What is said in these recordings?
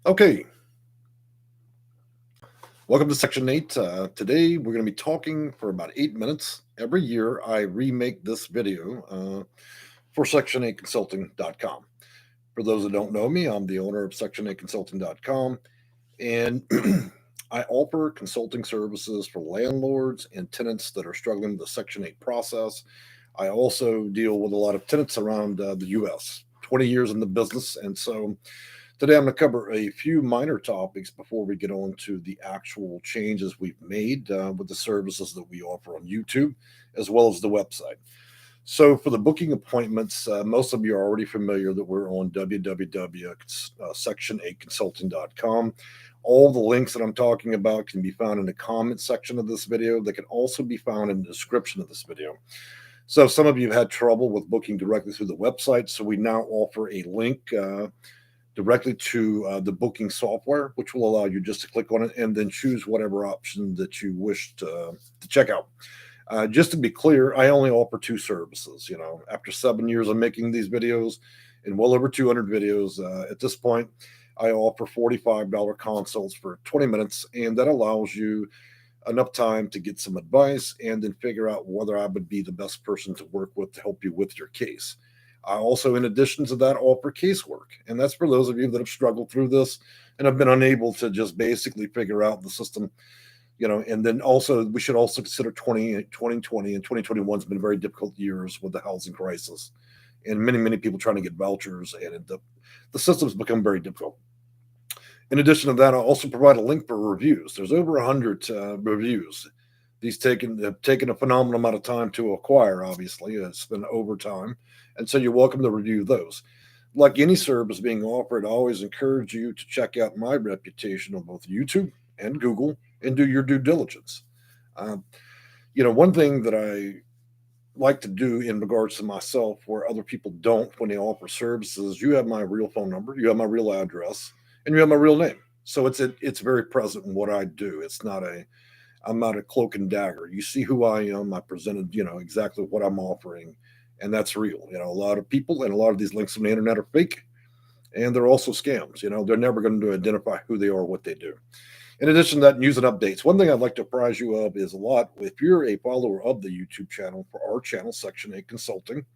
Okay, welcome to Section 8. Today we're going to be talking for about 8 minutes. Every year I remake this video for Section8Consulting.com. For those that don't know me, I'm the owner of Section8Consulting.com, and I offer consulting services for landlords and tenants that are struggling with the Section 8 process. I also deal with a lot of tenants around the U.S., 20 years in the business, and so today, I'm going to cover a few minor topics before we get on to the actual changes we've made with the services that we offer on YouTube, as well as the website. So, for the booking appointments, most of you are already familiar that we're on www.section8consulting.com. All the links that I'm talking about can be found in the comment section of this video. They can also be found in the description of this video. So, some of you have had trouble with booking directly through the website, so we now offer a link directly to the booking software, which will allow you just to click on it and then choose whatever option that you wish to check out. Just to be clear, I only offer two services. After 7 years of making these videos and well over 200 videos, at this point, I offer $45 consults for 20 minutes, and that allows you enough time to get some advice and then figure out whether I would be the best person to work with to help you with your case. I also, in addition to that, offer casework. And that's for those of you that have struggled through this and have been unable to just basically figure out the system. And then also, we should also consider 2020 and 2021 has been very difficult years with the housing crisis and many, many people trying to get vouchers, and the system's become very difficult. In addition to that, I also provide a link for reviews. There's over 100 reviews. These have taken a phenomenal amount of time to acquire, obviously. It's been over time. And so you're welcome to review those. Like any service being offered, I always encourage you to check out my reputation on both YouTube and Google and do your due diligence. One thing that I like to do in regards to myself where other people don't when they offer services, you have my real phone number, you have my real address, and you have my real name. So it's very present in what I do. I'm not a cloak and dagger. You see who I am. I presented, exactly what I'm offering, and that's real. A lot of people and a lot of these links on the internet are fake, and they're also scams. They're never going to identify who they are or what they do. In addition to that, news and updates. One thing I'd like to apprise you of is if you're a follower of the YouTube channel, for our channel, Section 8 Consulting,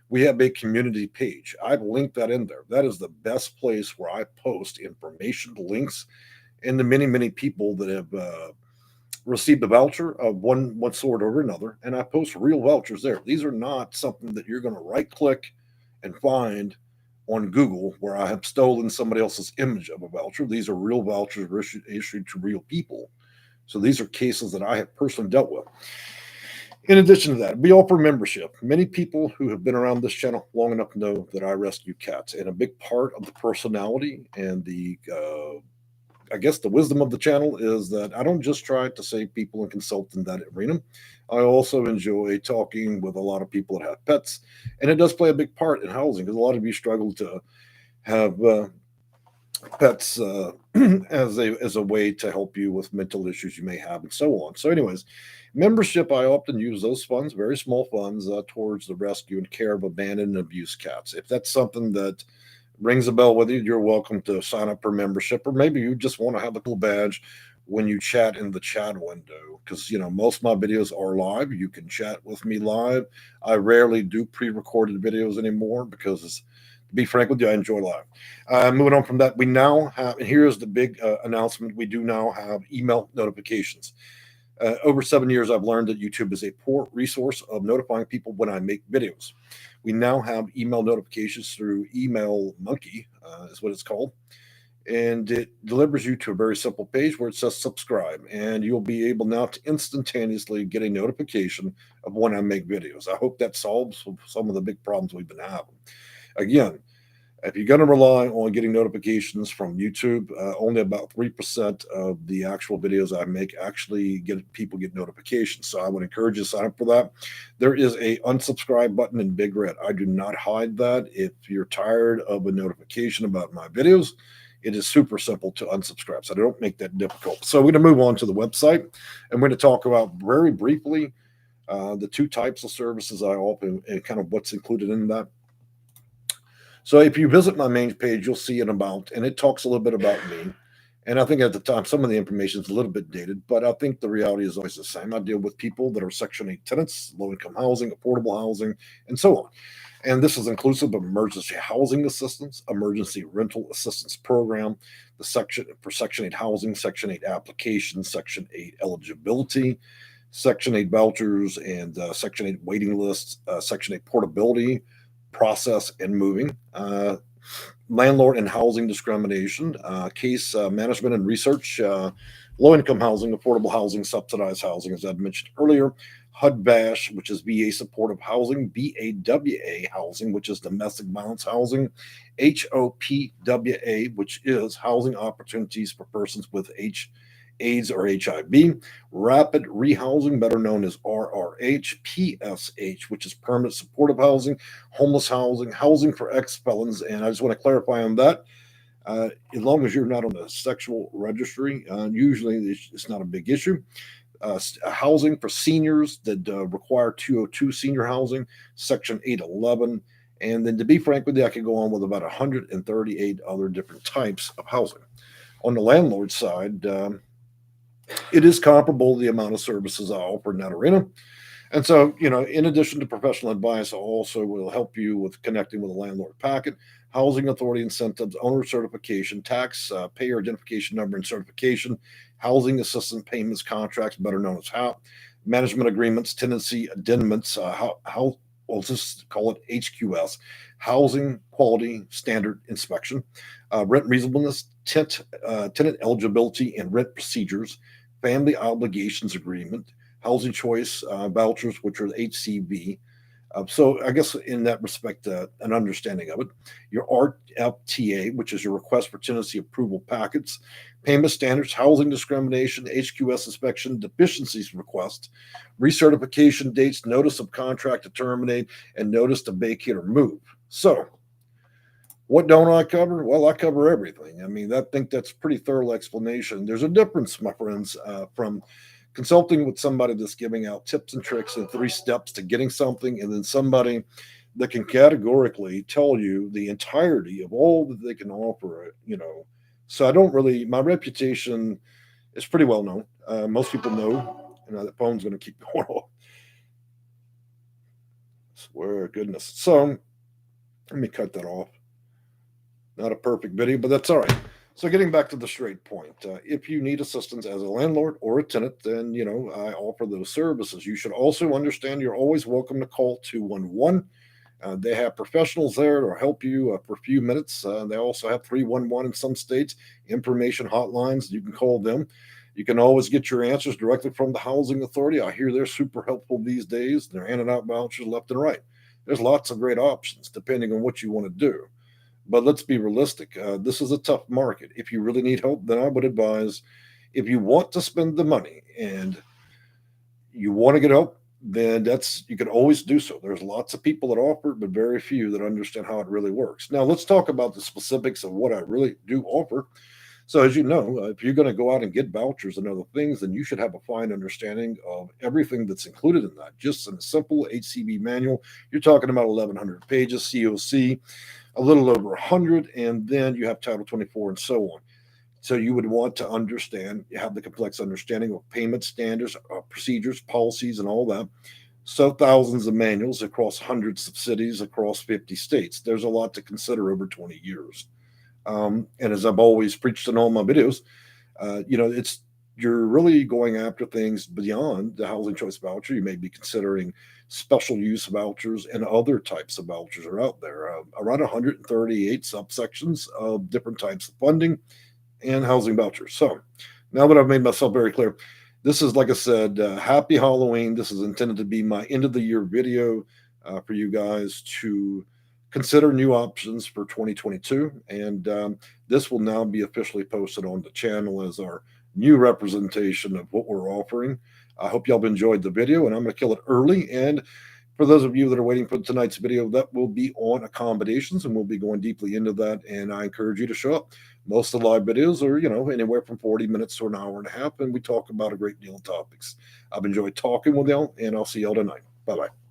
we have a community page. I've linked that in there. That is the best place where I post information, links, and the many, many people that have received a voucher of one sort or another, and I post real vouchers there. These are not something that you're going to right click and find on Google where I have stolen somebody else's image of a voucher. These are real vouchers issued to real people. So these are cases that I have personally dealt with. In addition to that, we offer membership. Many people who have been around this channel long enough know that I rescue cats, and a big part of the personality and the wisdom of the channel is that I don't just try to save people and consult in that arena. I also enjoy talking with a lot of people that have pets, and it does play a big part in housing because a lot of you struggle to have pets as a way to help you with mental issues you may have and so on. So, anyways, membership, I often use those funds, very small funds, towards the rescue and care of abandoned and abused cats. If that's something that rings a bell with you, you're welcome to sign up for membership, or maybe you just want to have a cool badge when you chat in the chat window, because most of my videos are live. You can chat with me live. I rarely do pre-recorded videos anymore because, to be frank with you, I enjoy live. Moving on from that, we now have, and here's the big announcement, we do now have email notifications. Over 7 years, I've learned that YouTube is a poor resource of notifying people when I make videos. We now have email notifications through Email Monkey, is what it's called. And it delivers you to a very simple page where it says subscribe. And you'll be able now to instantaneously get a notification of when I make videos. I hope that solves some of the big problems we've been having. Again, if you're going to rely on getting notifications from YouTube, only about 3% of the actual videos I make actually get notifications. So I would encourage you to sign up for that. There is a unsubscribe button in big red. I do not hide that. If you're tired of a notification about my videos, it is super simple to unsubscribe. So I don't make that difficult. So we're going to move on to the website, and we're going to talk about very briefly the two types of services I offer and kind of what's included in that. So if you visit my main page, you'll see an about, and it talks a little bit about me. And I think at the time, some of the information is a little bit dated, but I think the reality is always the same. I deal with people that are Section 8 tenants, low income housing, affordable housing, and so on. And this is inclusive of emergency housing assistance, emergency rental assistance program, the section for Section 8 housing, Section 8 applications, Section 8 eligibility, Section 8 vouchers, and Section 8 waiting lists, Section 8 portability, process, and moving. Landlord and housing discrimination, case management and research, low income housing, affordable housing, subsidized housing, as I'd mentioned earlier, HUD VASH, which is VA supportive housing, BAWA housing, which is domestic violence housing, HOPWA, which is housing opportunities for persons with AIDS or HIV, rapid rehousing, better known as RRH, PSH, which is permanent supportive housing, homeless housing, housing for ex-felons. And I just want to clarify on that. As long as you're not on the sexual registry, usually it's not a big issue. Housing for seniors that require 202 senior housing, Section 811. And then to be frank with you, I could go on with about 138 other different types of housing. On the landlord side, it is comparable to the amount of services I offer in that arena. And so, in addition to professional advice, I also will help you with connecting with a landlord packet, housing authority incentives, owner certification, tax payer identification number and certification, housing assistance payments contracts, better known as HAP, management agreements, tenancy addendums, how we'll just call it HQS, housing quality standard inspection, rent reasonableness, tenant eligibility and rent procedures, family obligations agreement, housing choice vouchers, which are the HCV. So I guess in that respect, an understanding of it. Your RFTA, which is your request for tenancy approval packets, payment standards, housing discrimination, HQS inspection, deficiencies request, recertification dates, notice of contract to terminate, and notice to vacate or move. So what don't I cover? Well, I cover everything. I mean, I think that's a pretty thorough explanation. There's a difference, my friends, from consulting with somebody that's giving out tips and tricks and 3 steps to getting something, and then somebody that can categorically tell you the entirety of all that they can offer. So I don't really, my reputation is pretty well known. Most people know, that phone's going to keep going off. Swear goodness. So let me cut that off. Not a perfect video, but that's all right. So getting back to the straight point, if you need assistance as a landlord or a tenant, then, I offer those services. You should also understand you're always welcome to call 211. They have professionals there to help you for a few minutes. They also have 311 in some states, information hotlines. You can call them. You can always get your answers directly from the housing authority. I hear they're super helpful these days. They're handing out vouchers left and right. There's lots of great options depending on what you want to do. But let's be realistic. This is a tough market. If you really need help, then I would advise, if you want to spend the money and you want to get help, then you can always do so. There's lots of people that offer it, but very few that understand how it really works. Now, let's talk about the specifics of what I really do offer. So, as you know, if you're going to go out and get vouchers and other things, then you should have a fine understanding of everything that's included in that. Just in a simple HCB manual, you're talking about 1,100 pages, COC, a little over 100, and then you have Title 24 and so on. So you would want to have the complex understanding of payment standards, procedures, policies, and all that. So thousands of manuals across hundreds of cities across 50 states. There's a lot to consider over 20 years. And as I've always preached in all my videos, you're really going after things beyond the housing choice voucher. You may be considering special use vouchers and other types of vouchers are out there. Around 138 subsections of different types of funding and housing vouchers. So now that I've made myself very clear, this is, like I said, happy Halloween. This is intended to be my end of the year video for you guys to consider new options for 2022. And this will now be officially posted on the channel as our new representation of what we're offering. I hope y'all have enjoyed the video, and I'm going to kill it early. And for those of you that are waiting for tonight's video, that will be on accommodations, and we'll be going deeply into that. And I encourage you to show up. Most of the live videos are, anywhere from 40 minutes to an hour and a half, and we talk about a great deal of topics. I've enjoyed talking with y'all, and I'll see y'all tonight. Bye-bye.